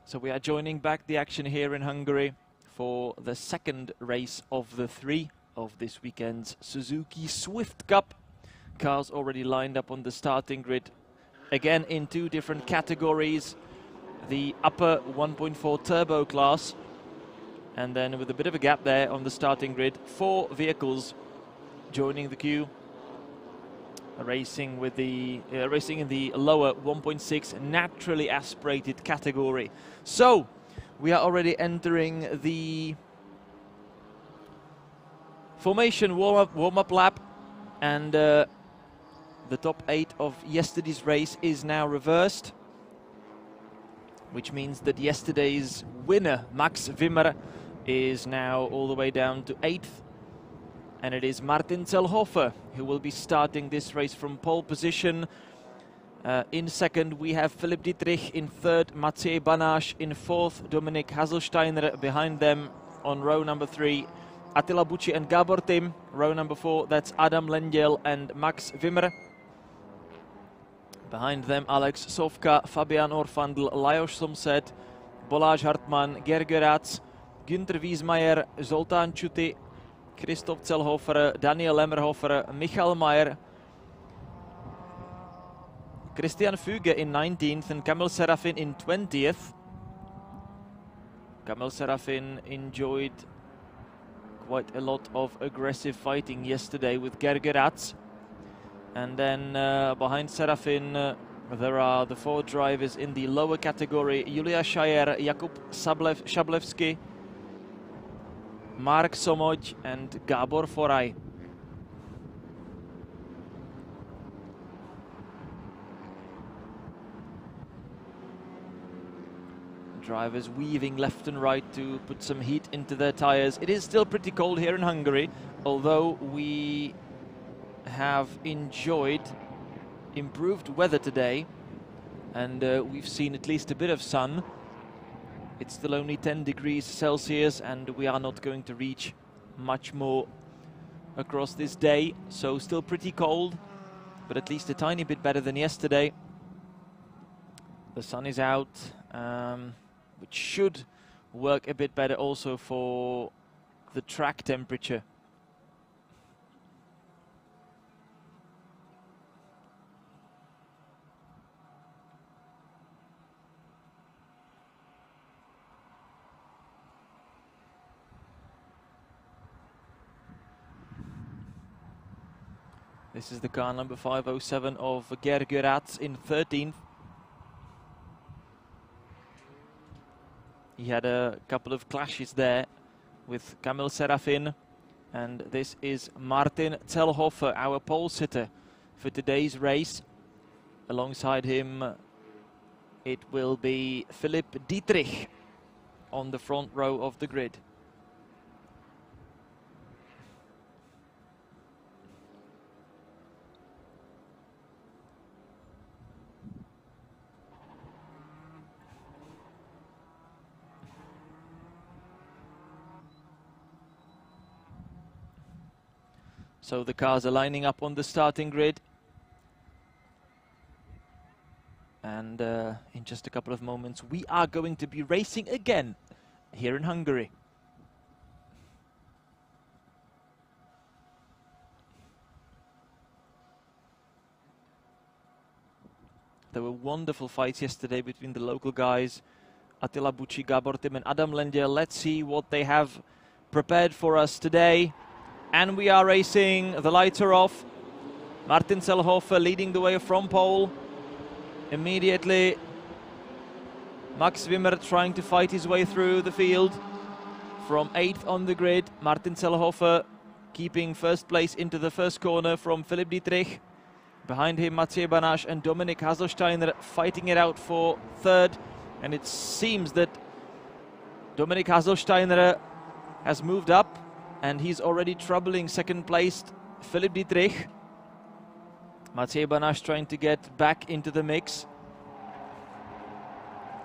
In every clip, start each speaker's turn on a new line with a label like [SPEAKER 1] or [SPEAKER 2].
[SPEAKER 1] So we are joining back the action here in Hungary for the second race of the 3 of this weekend's Suzuki Swift Cup. Cars already lined up on the starting grid, again in 2 different categories. The upper 1.4 turbo class, and then with a bit of a gap there on the starting grid, 4 vehicles joining the queue, racing with the racing in the lower 1.6 naturally aspirated category. So we are already entering the formation warm-up lap, and the top 8 of yesterday's race is now reversed, which means that yesterday's winner, Max Wimmer, is now all the way down to 8th. And it is Martin Zellhofer who will be starting this race from pole position. In second, we have Philipp Dietrich. In third, Maciej Banaš. In fourth, Dominik Haselsteiner. Behind them on row number 3, Attila Bucci and Gábor Tim. Row number 4, that's Adam Lengyel and Max Wimmer. Behind them, Alex Sovka, Fabian Orfandl, Lajos Somset, Balázs Hartmann, Gergő, Günther Wiesmeier, Zoltán Csuti, Christoph Zellhofer, Daniel Lemmerhofer, Michael Mayer, Christian Füge in 19th, and Kamil Serafin in 20th. Kamil Serafin enjoyed quite a lot of aggressive fighting yesterday with Gergő. And then behind Serafin, there are the 4 drivers in the lower category: Julia Schaier, Jakub Shablewski, Mark Somoj and Gábor Foraj. Drivers weaving left and right to put some heat into their tires. It is still pretty cold here in Hungary, although we have enjoyed improved weather today, and we've seen at least a bit of sun. It's still only 10 degrees Celsius, and we are not going to reach much more across this day. So still pretty cold, but at least a tiny bit better than yesterday. The sun is out, which should work a bit better also for the track temperature. This is the car number 507 of Gergő in 13th. He had a couple of clashes there with Kamil Serafin, and this is Martin Zellhofer, our pole sitter for today's race. Alongside him, it will be Philipp Dietrich on the front row of the grid. So the cars are lining up on the starting grid, and in just a couple of moments we are going to be racing again here in Hungary. There were wonderful fights yesterday between the local guys, Attila Bucci, Gábor Tim and Adam Lengyel. Let's see what they have prepared for us today. And we are racing, the lights are off. Martin Zellhofer leading the way from pole. Immediately, Max Wimmer trying to fight his way through the field. From 8th on the grid, Martin Zellhofer keeping first place into the first corner from Philipp Dietrich. Behind him, Maciej Banaš and Dominik Haselsteiner fighting it out for 3rd. And it seems that Dominik Haselsteiner has moved up, and he's already troubling 2nd placed Philipp Dietrich. Maciej Banaš trying to get back into the mix.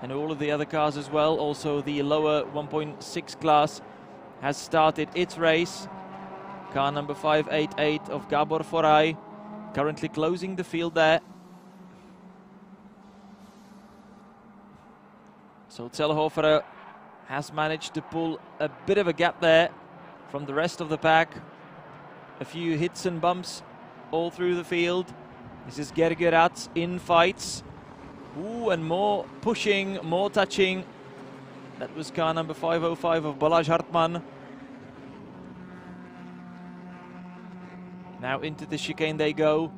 [SPEAKER 1] And all of the other cars as well. Also the lower 1.6 class has started its race. Car number 588 of Gábor Foraj currently closing the field there. So So Zellhofer has managed to pull a bit of a gap there from the rest of the pack. A few hits and bumps all through the field. This is Gergerat in fights. Ooh, and more pushing, more touching. That was car number 505 of Balázs Hartmann. Now into the chicane they go.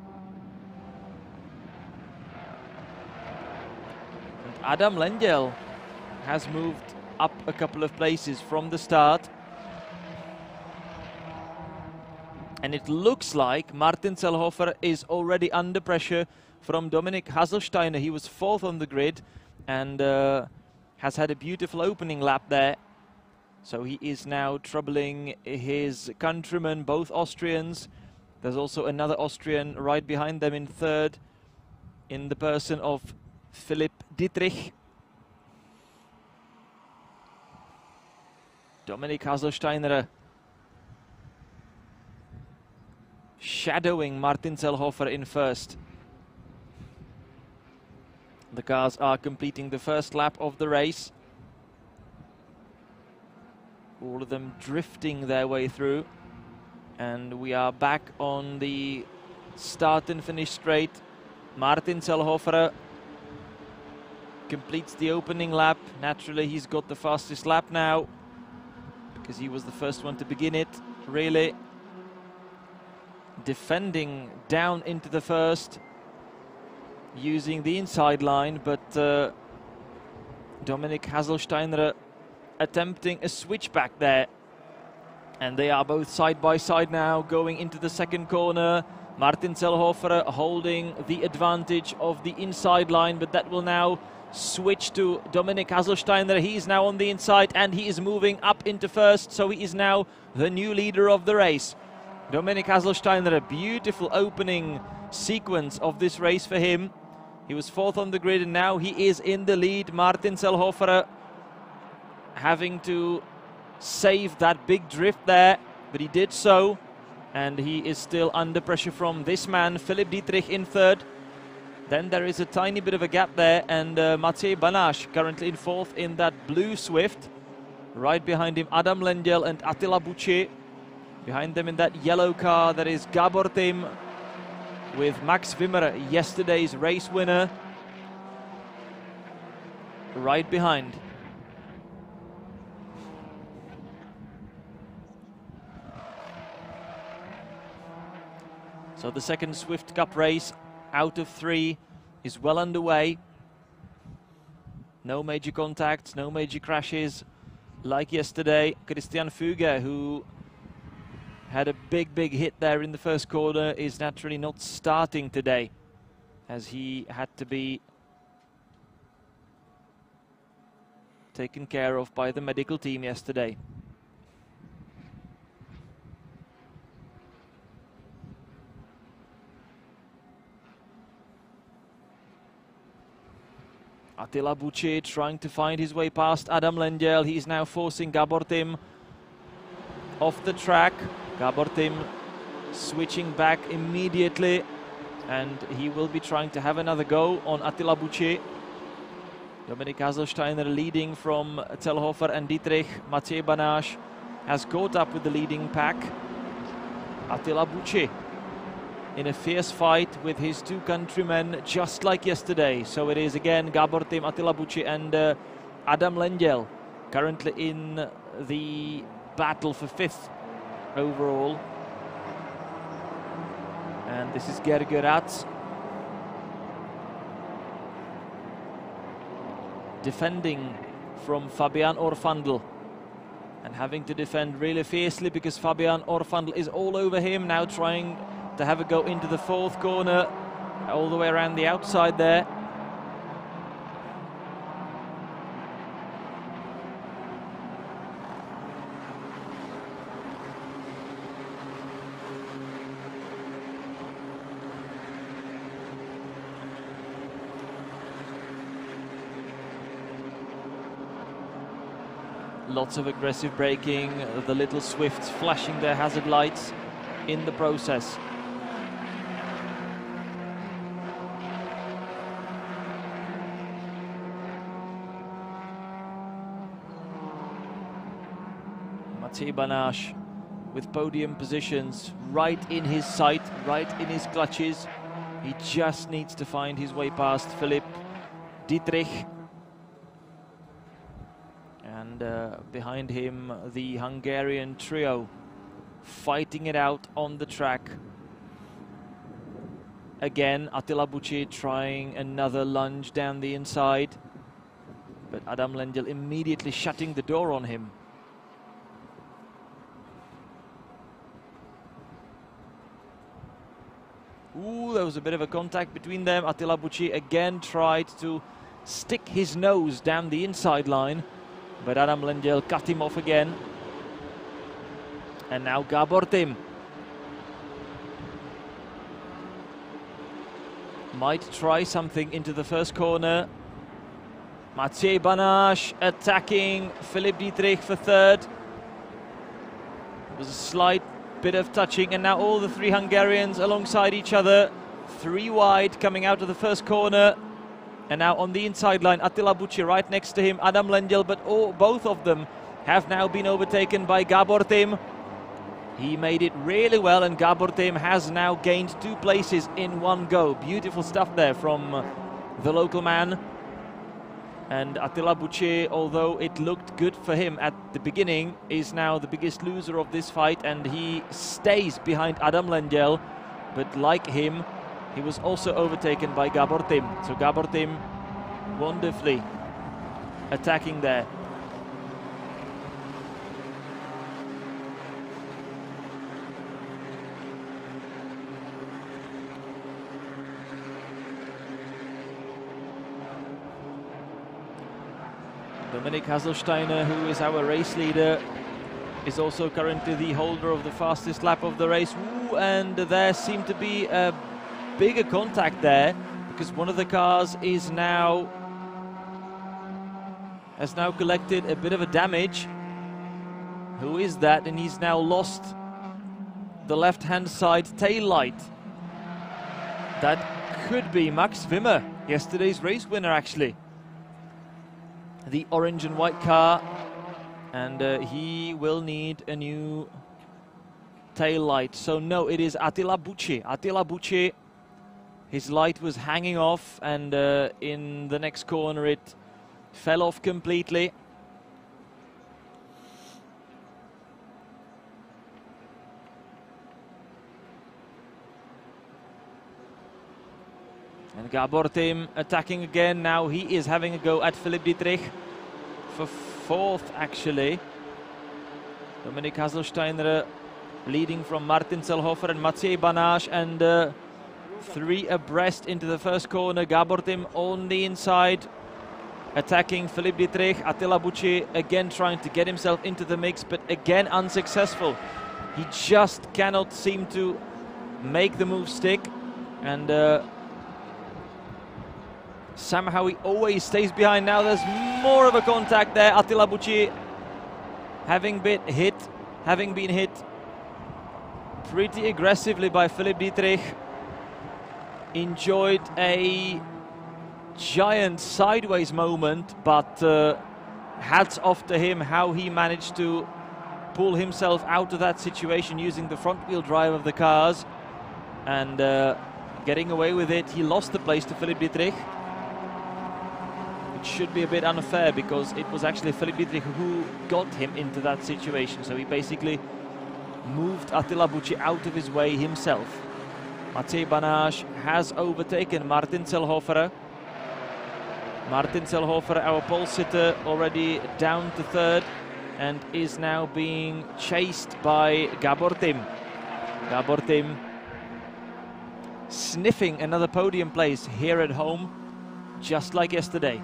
[SPEAKER 1] And Adam Lendl has moved up a couple of places from the start. And it looks like Martin Zellhofer is already under pressure from Dominik Haselsteiner. He was fourth on the grid and has had a beautiful opening lap there. So he is now troubling his countrymen, both Austrians. There's also another Austrian right behind them in third, in the person of Philipp Dietrich. Dominik Haselsteiner shadowing Martin Zellhofer in first. The cars are completing the first lap of the race. All of them drifting their way through. And we are back on the start and finish straight. Martin Zellhofer completes the opening lap. Naturally, he's got the fastest lap now, because he was the first one to begin it, really. Defending down into the first, using the inside line, but Dominik Haselsteiner attempting a switchback there. And they are both side by side now, going into the second corner. Martin Zellhofer holding the advantage of the inside line, but that will now switch to Dominik Haselsteiner. He is now on the inside and he is moving up into first, so he is now the new leader of the race. Dominik Haselsteiner, a beautiful opening sequence of this race for him. He was fourth on the grid and now he is in the lead. Martin Zellhofer having to save that big drift there, but he did so, and he is still under pressure from this man, Philipp Dietrich, in third. Then there is a tiny bit of a gap there, and Maciej Banaš currently in fourth in that blue Swift. Right behind him, Adam Lendl and Attila Bucci. Behind them in that yellow car, that is Gábor Tim with Max Wimmer, yesterday's race winner, right behind. So the second Swift Cup race out of 3 is well underway. No major contacts, no major crashes like yesterday. Christian Fuge, who had a big hit there in the first corner, is naturally not starting today, as he had to be taken care of by the medical team yesterday. Attila Bucci trying to find his way past Adam Lendl. He's now forcing Gábor Tim off the track. Gábor Tim switching back immediately, and he will be trying to have another go on Attila Bucci. Dominik Haselsteiner leading from Zellhofer and Dietrich. Maciej Banaš has caught up with the leading pack. Attila Bucci in a fierce fight with his two countrymen, just like yesterday. So it is again Gábor Tim, Attila Bucci and Adam Lendl currently in the battle for 5th overall. And this is Gergerat defending from Fabian Orfandl, and having to defend really fiercely because Fabian Orfandl is all over him, now trying to have a go into the 4th corner, all the way around the outside there. Lots of aggressive braking, the little Swifts flashing their hazard lights in the process. Maciej Banaš with podium positions right in his sight, right in his clutches. He just needs to find his way past Filip Dietrich. And behind him, the Hungarian trio fighting it out on the track. Again, Attila Bucci trying another lunge down the inside, but Adam Lendl immediately shutting the door on him. Ooh, there was a bit of a contact between them. Attila Bucci again tried to stick his nose down the inside line, but Adam Lendl cut him off again. And now Gábor Tim might try something into the first corner. Maciej Banaš attacking Filip Dietrich for third. It was a slight bit of touching, and now all the three Hungarians alongside each other. Three wide coming out of the first corner. And now on the inside line, Attila Bucci right next to him, Adam Lendl, but both of them have now been overtaken by Gábor Tim. He made it really well, and Gábor Tim has now gained 2 places in one go. Beautiful stuff there from the local man. And Attila Bucci, although it looked good for him at the beginning, is now the biggest loser of this fight, and he stays behind Adam Lendl. But like him, he was also overtaken by Gábor Tim. So Gábor Tim wonderfully attacking there. Dominik Haselsteiner, who is our race leader, is also currently the holder of the fastest lap of the race. Ooh, and there seemed to be a bigger contact there, because one of the cars is has now collected a bit of a damage. Who is that? And he's now lost the left-hand side tail light. That could be Max Wimmer, yesterday's race winner, actually. The orange and white car, and he will need a new tail light. So no, it is Attila Bucci. Attila Bucci, his light was hanging off, and in the next corner it fell off completely. And Gábor Tim attacking again. Now he is having a go at Filip Dietrich for fourth, actually. Dominik Haselsteiner leading from Martin Zellhofer and Maciej Banaš, and 3 abreast into the first corner. Gábor Tim on the inside, attacking Filip Dietrich. Attila Bucci again trying to get himself into the mix, but again unsuccessful. He just cannot seem to make the move stick, and somehow he always stays behind. Now there's more of a contact there. Attila Bucci having been hit pretty aggressively by Filip Dietrich. Enjoyed a giant sideways moment, but hats off to him how he managed to pull himself out of that situation using the front wheel drive of the cars and getting away with it. He lost the place to Filip Dietrich. Should be a bit unfair, because it was actually Filip Dietrich who got him into that situation. So he basically moved Attila Bucci out of his way himself. Maciej Banaš has overtaken Martin Zellhofer. Martin Zellhofer, our pole sitter, already down to third and is now being chased by Gábor Tim. Gábor Tim sniffing another podium place here at home, just like yesterday.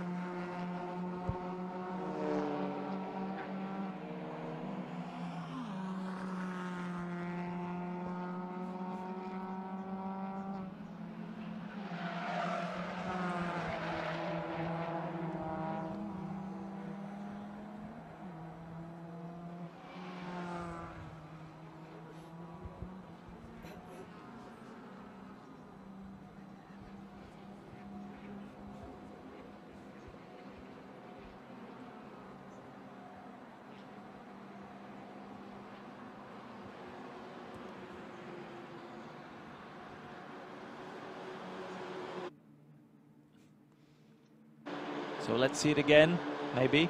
[SPEAKER 1] So let's see it again, maybe.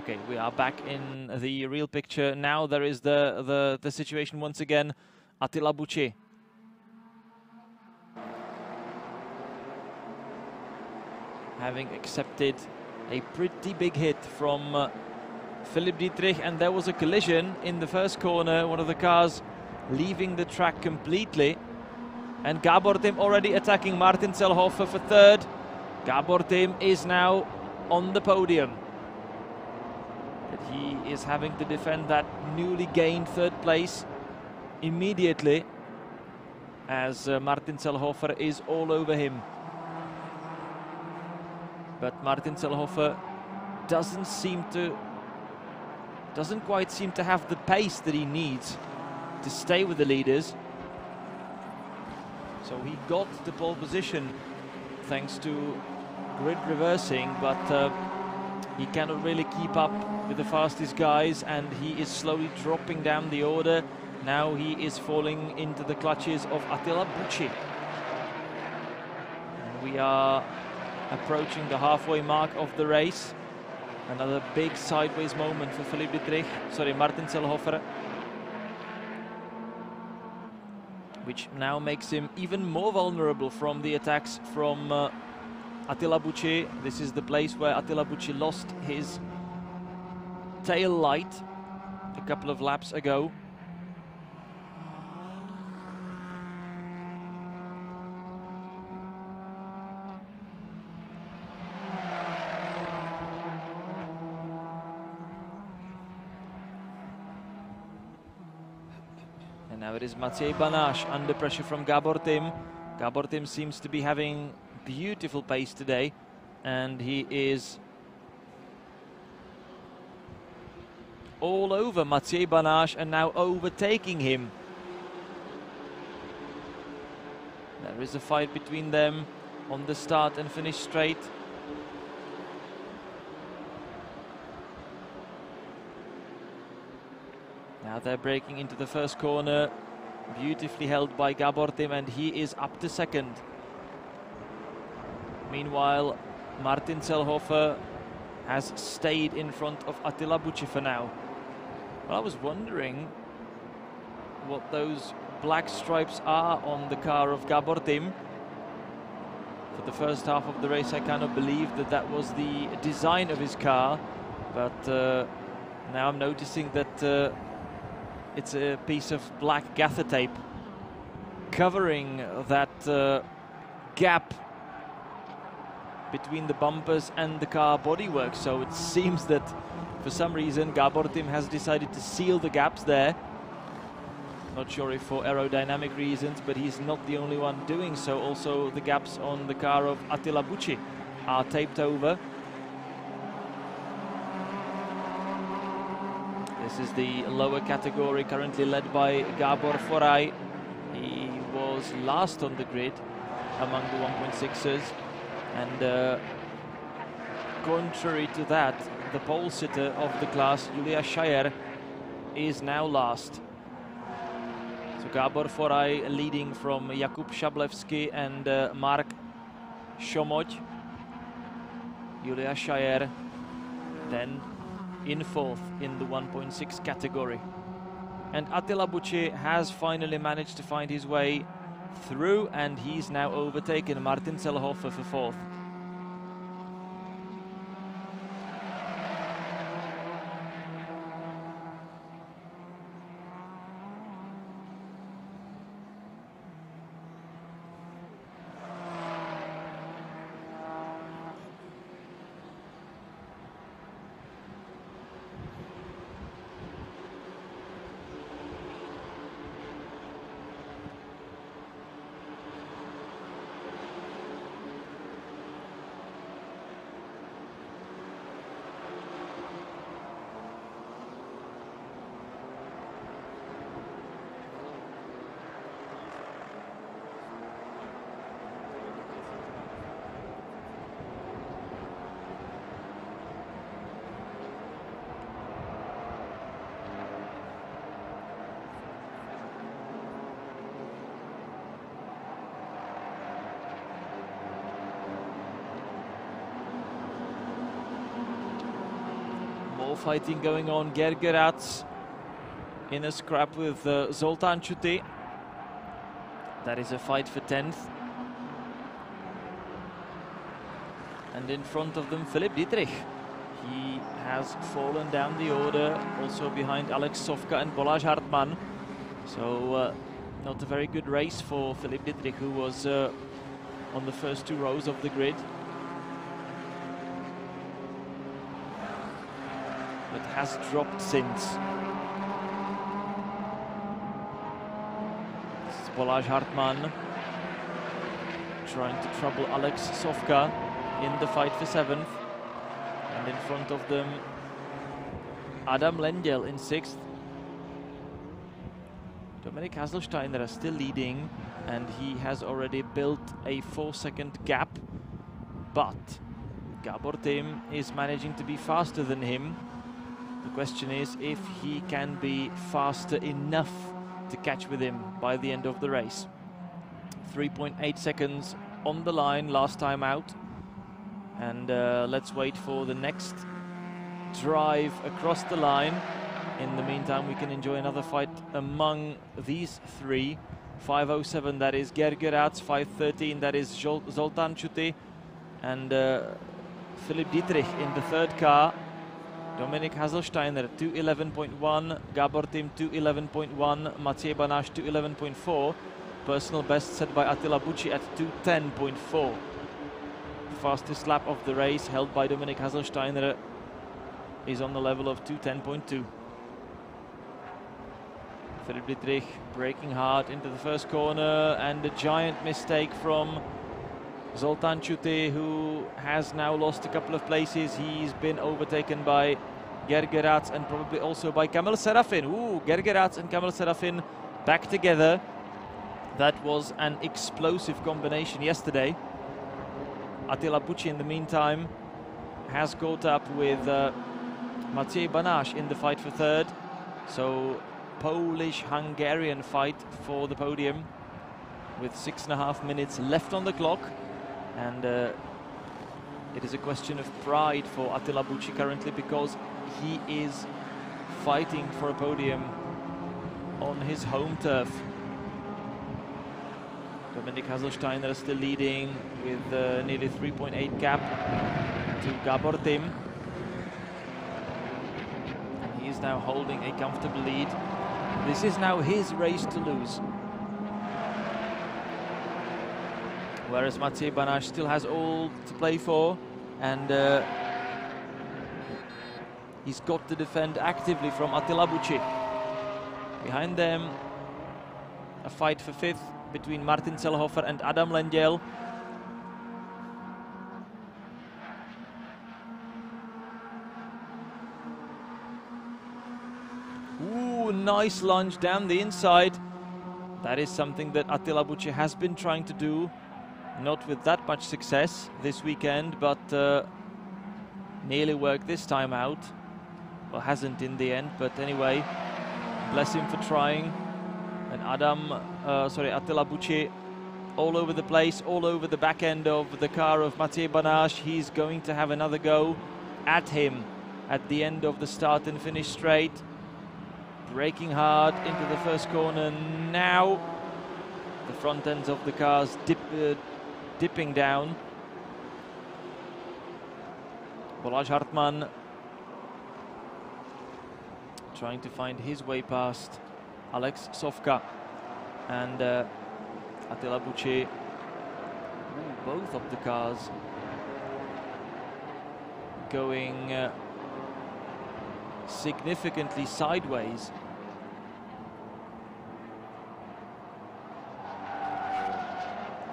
[SPEAKER 1] Okay, we are back in the real picture. Now there is the situation once again. Attila Bucci. Having accepted a pretty big hit from Philipp Dietrich, and there was a collision in the first corner, one of the cars leaving the track completely. And Gábor Tim already attacking Martin Zellhofer for third. Gábor Tim is now on the podium. But he is having to defend that newly gained third place immediately, as Martin Zellhofer is all over him. But Martin Zellhofer doesn't quite seem to have the pace that he needs to stay with the leaders. So he got the pole position thanks to grid reversing, but he cannot really keep up with the fastest guys, and he is slowly dropping down the order. Now he is falling into the clutches of Attila Bucci. And we are approaching the halfway mark of the race. Another big sideways moment for Philipp Dietrich, sorry, Martin Zellhofer, which now makes him even more vulnerable from the attacks from Attila Bucci. This is the place where Attila Bucci lost his tail light a couple of laps ago. And now it is Maciej Banaš under pressure from Gábor Tim. Gábor Tim seems to be having beautiful pace today, and he is all over Maciej Banaš and now overtaking him. There is a fight between them on the start and finish straight. Now they're breaking into the first corner, beautifully held by Gábor Tim, and he is up to second. Meanwhile, Martin Zellhofer has stayed in front of Attila Bucci for now. Well, I was wondering what those black stripes are on the car of Gábor Tim. For the first half of the race, I cannot believe that that was the design of his car, but now I'm noticing that it's a piece of black gaffer tape covering that gap between the bumpers and the car bodywork. So it seems that for some reason Gábor Tim has decided to seal the gaps there. Not sure if for aerodynamic reasons, but he's not the only one doing so. Also the gaps on the car of Attila Bucci are taped over. This is the lower category, currently led by Gábor Foraj. He was last on the grid among the 1.6ers. And contrary to that, the pole sitter of the class, Julia Scheier, is now last. So Gábor Foraj leading from Jakub Szablewski and Mark Somogy. Julia Scheier then in fourth in the 1.6 category. And Attila Bucci has finally managed to find his way through, and he's now overtaken Martin Zellhofer for fourth. more fighting going on. Gergerats in a scrap with Zoltán Chuty. That is a fight for 10th. And in front of them, Filip Dietrich. He has fallen down the order, also behind Alex Sofka and Balázs Hartmann. So not a very good race for Filip Dietrich, who was on the first 2 rows of the grid. But has dropped since. This is Balázs Hartmann trying to trouble Alex Sofka in the fight for 7th. And in front of them, Adam Lendl in 6th. Dominik Haselsteiner is still leading, and he has already built a 4-second gap. But Gábor Tim is managing to be faster than him. The question is if he can be faster enough to catch with him by the end of the race. 3.8 seconds on the line last time out. And let's wait for the next drive across the line. In the meantime, we can enjoy another fight among these 3. 5:07, that is Gergerats. 5:13, that is Zoltán Chuty. And Filip Dietrich in the 3rd car. Dominik Haselsteiner 2:11.1, Gábor Tim 2:11.1, Maciej Banáš 2:11.4. Personal best set by Attila Bucci at 2:10.4. Fastest lap of the race held by Dominik Haselsteiner is on the level of 2:10.2. Filip Dietrich braking hard into the first corner, and a giant mistake from Zoltán Chuty, who has now lost a couple of places. He's been overtaken by Gergerats and probably also by Kamil Serafin. Ooh, Gergerats and Kamil Serafin back together. That was an explosive combination yesterday. Attila Bucci, in the meantime, has caught up with Maciej Banáš in the fight for 3rd. So, Polish-Hungarian fight for the podium with 6.5 minutes left on the clock. And it is a question of pride for Attila Bucci currently, because he is fighting for a podium on his home turf. Dominik Haselsteiner is still leading with nearly 3.8 gap to Gábor Tim. And he is now holding a comfortable lead. This is now his race to lose. Whereas Maciej Banáš still has all to play for, and he's got to defend actively from Attila Bucci. Behind them, a fight for 5th between Martin Zellhofer and Adam Lendl. Ooh, nice lunge down the inside. That is something that Attila Bucci has been trying to do. Not with that much success this weekend, but nearly worked this time out. Well, hasn't in the end, but anyway, bless him for trying. And Attila Bucci all over the place, all over the back end of the car of Maciej Banáš. He's going to have another go at him at the end of the start and finish straight. Braking hard into the first corner now. The front ends of the cars dipping down. Balázs Hartmann trying to find his way past Alex Sofka and Attila Bucci. Ooh, both of the cars going significantly sideways.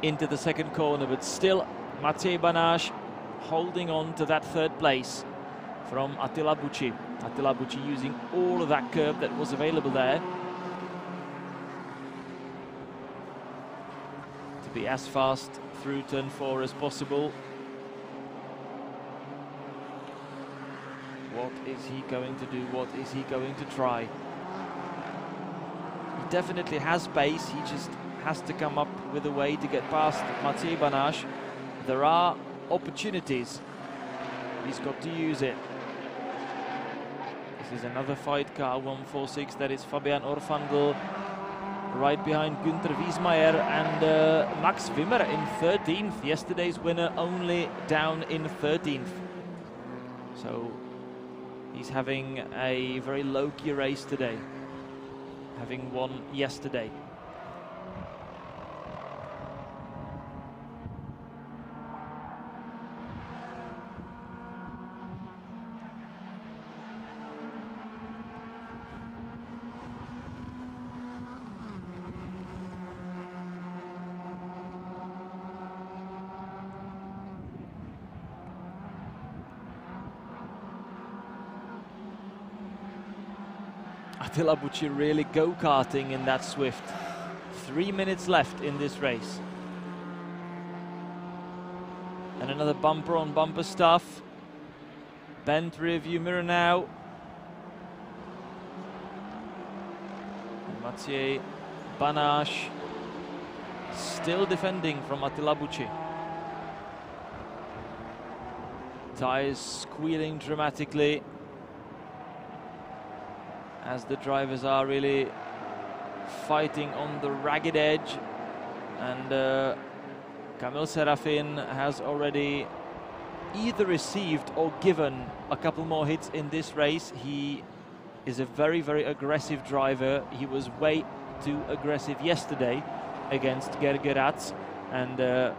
[SPEAKER 1] Into the second corner, but still Maciej Banáš holding on to that 3rd place from Attila Bucci. Attila Bucci using all of that curb that was available there to be as fast through turn 4 as possible. What is he going to do? What is he going to try? He definitely has pace. He just has to come up with a way to get past Maciej Banáš. There are opportunities. He's got to use it. This is another fight car, 146, that is Fabian Orfandl, right behind Günther Wiesmeier and Max Wimmer in 13th. Yesterday's winner only down in 13th. So he's having a very low-key race today, having won yesterday. Attila Bucci really go-karting in that Swift. 3 minutes left in this race. And another bumper on bumper stuff. Bent rear view mirror now. And Maciej Banaš still defending from Attila Bucci. Tires squealing dramatically as the drivers are really fighting on the ragged edge, and Kamil Serafin has already either received or given a couple more hits in this race. He is a very, very aggressive driver. He was way too aggressive yesterday against Gergeratz, and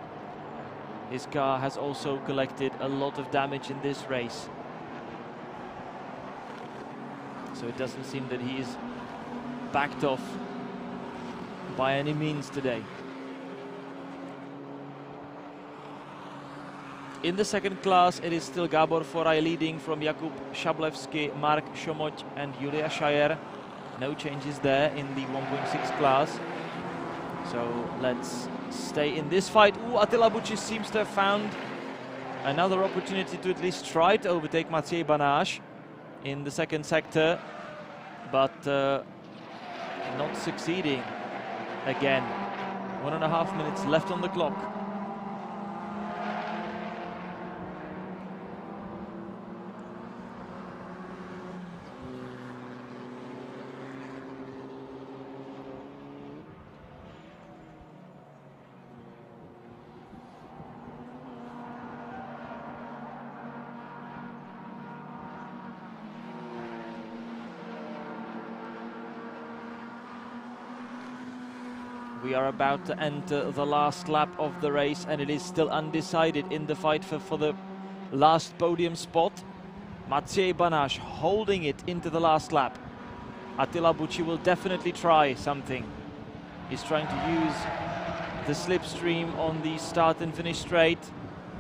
[SPEAKER 1] his car has also collected a lot of damage in this race. So it doesn't seem that he's backed off by any means today. In the second class, it is still Gábor Foraj leading from Jakub Szablewski, Mark Somoć and Julia Scheier. No changes there in the 1.6 class. So let's stay in this fight. Ooh, Attila Bucci seems to have found another opportunity to at least try to overtake Maciej Banaš in the second sector, but not succeeding again. 1.5 minutes left on the clock. We are about to enter the last lap of the race, and it is still undecided in the fight for the last podium spot. Maciej Banaš holding it into the last lap. Attila Bucci will definitely try something. He's trying to use the slipstream on the start and finish straight.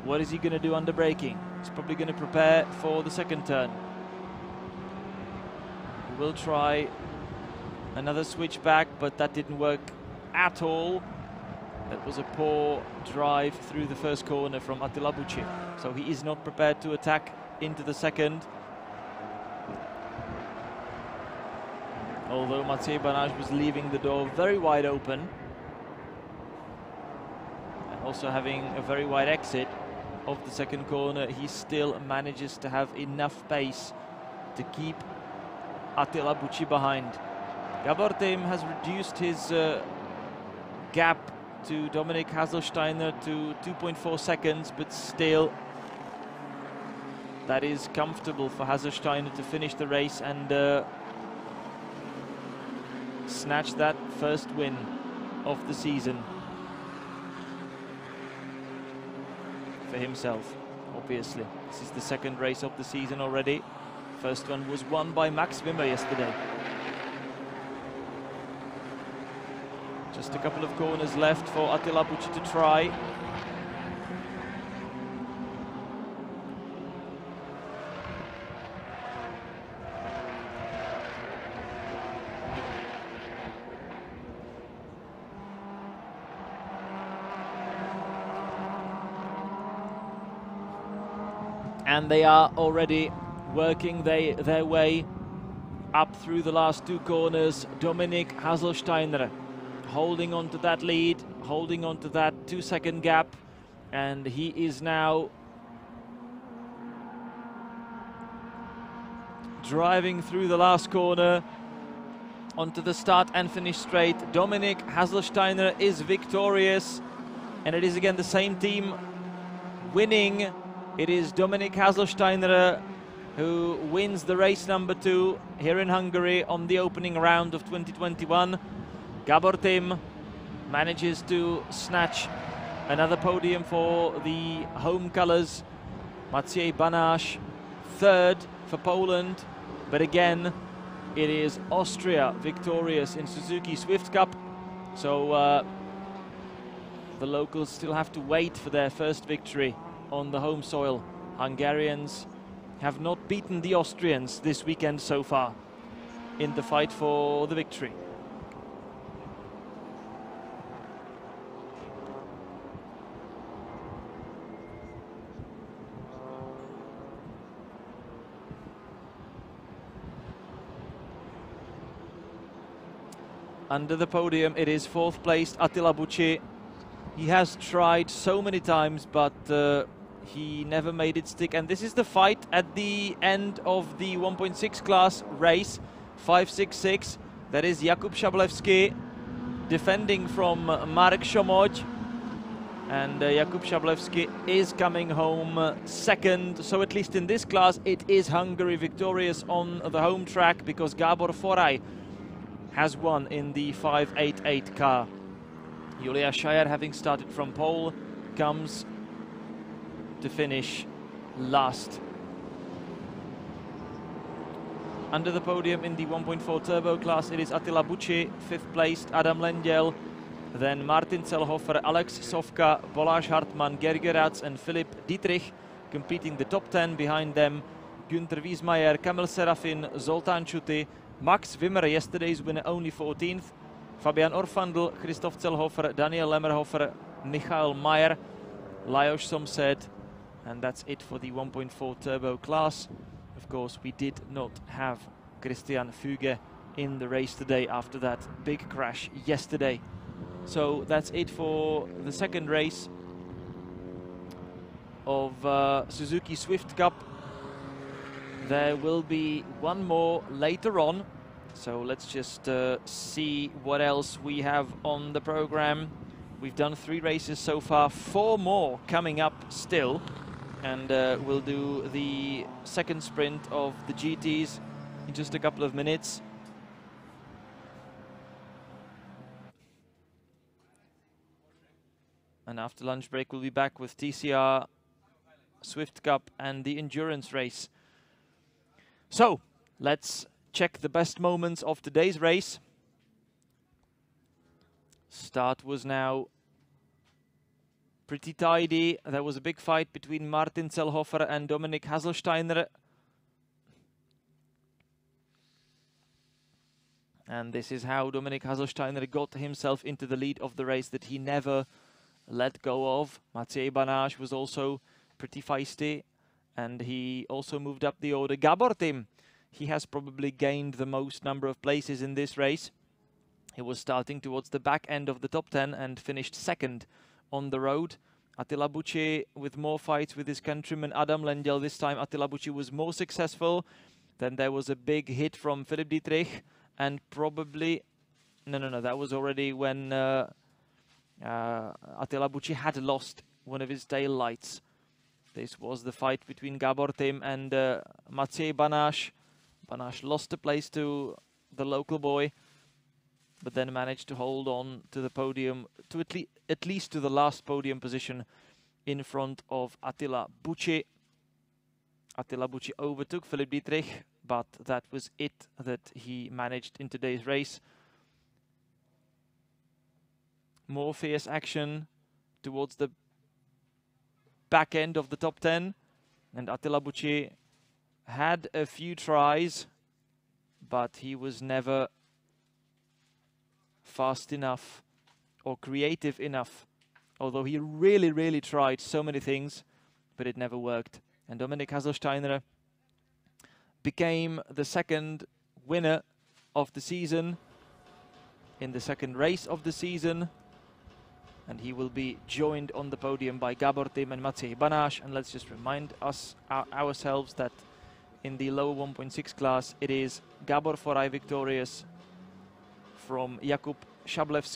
[SPEAKER 1] What is he going to do under braking? He's probably going to prepare for the second turn. He will try another switchback, but that didn't work at all. That was a poor drive through the first corner from Attila Bucci. So he is not prepared to attack into the second. Although Maciej Banaš was leaving the door very wide open, and also having a very wide exit of the second corner, he still manages to have enough pace to keep Attila Bucci behind. Gábor team has reduced his gap to Dominik Haselsteiner to 2.4 seconds, but still that is comfortable for Haselsteiner to finish the race and snatch that first win of the season for himself. Obviously, this is the second race of the season already. First one was won by Max Wimmer yesterday. Just a couple of corners left for Attila Bucci to try. And they are already working their way up through the last two corners. Dominik Haselsteiner holding on to that lead, holding on to that 2-second gap, and he is now driving through the last corner onto the start and finish straight. Dominik Haselsteiner is victorious, and it is again the same team winning. It is Dominik Haselsteiner who wins the race number 2 here in Hungary on the opening round of 2021. Gábor Tim manages to snatch another podium for the home colors. Maciej Banás third for Poland, but again it is Austria victorious in Suzuki Swift Cup. So the locals still have to wait for their first victory on the home soil. Hungarians have not beaten the Austrians this weekend so far in the fight for the victory. Under the podium, it is 4th placed Attila Bucci. He has tried so many times, but he never made it stick. And this is the fight at the end of the 1.6 class race, 5.66. That is Jakub Szablewski defending from Marek Šomod. And Jakub Szablewski is coming home second. So at least in this class, it is Hungary victorious on the home track, because Gábor Foraj has won in the 5.88 car. Julia Scheier, having started from pole, comes to finish last. Under the podium in the 1.4 turbo class, it is Attila Bucci, 5th placed Adam Lengyel, then Martin Zellhofer, Alex Sofka, Balázs Hartmann, Gergeratz and Philipp Dietrich completing the top 10. Behind them, Günther Wiesmeier, Kamil Serafin, Zoltán Csuti, Max Wimmer, yesterday's winner, only 14th. Fabian Orfandl, Christoph Zellhofer, Daniel Lemmerhofer, Michael Mayer, Lajos Somsed, and that's it for the 1.4 turbo class. Of course, we did not have Christian Füge in the race today after that big crash yesterday. So that's it for the second race of Suzuki Swift Cup. There will be one more later on, so let's just see what else we have on the program. We've done 3 races so far, 4 more coming up still, and we'll do the second sprint of the GTs in just a couple of minutes. And after lunch break, we'll be back with TCR, Swift Cup and the endurance race. So, let's check the best moments of today's race. Start was now pretty tidy. There was a big fight between Martin Zellhofer and Dominik Haselsteiner. And this is how Dominik Haselsteiner got himself into the lead of the race that he never let go of. Maciej Banás was also pretty feisty, and he also moved up the order. Gábor Tim, he has probably gained the most number of places in this race. He was starting towards the back end of the top 10 and finished second on the road. Attila Bucci with more fights with his countryman Adam Lengyel. This time Attila Bucci was more successful. Then there was a big hit from Philipp Dietrich, and probably... No, that was already when Attila Bucci had lost one of his tail lights. This was the fight between Gábor Tim and Maciej Banás. Banás lost the place to the local boy, but then managed to hold on to the podium, to at least to the last podium position in front of Attila Bucci. Attila Bucci overtook Philipp Dietrich, but that was it that he managed in today's race. More fierce action towards the back end of the top 10, and Attila Bucci had a few tries, but he was never fast enough or creative enough, although he really tried so many things, but it never worked. And Dominik Haselsteiner became the second winner of the season in the second race of the season, and he will be joined on the podium by Gábor Tim and Maciej Banás. And let's just remind ourselves that in the lower 1.6 class, it is Gábor Foraj victorious from Jakub Shablevský.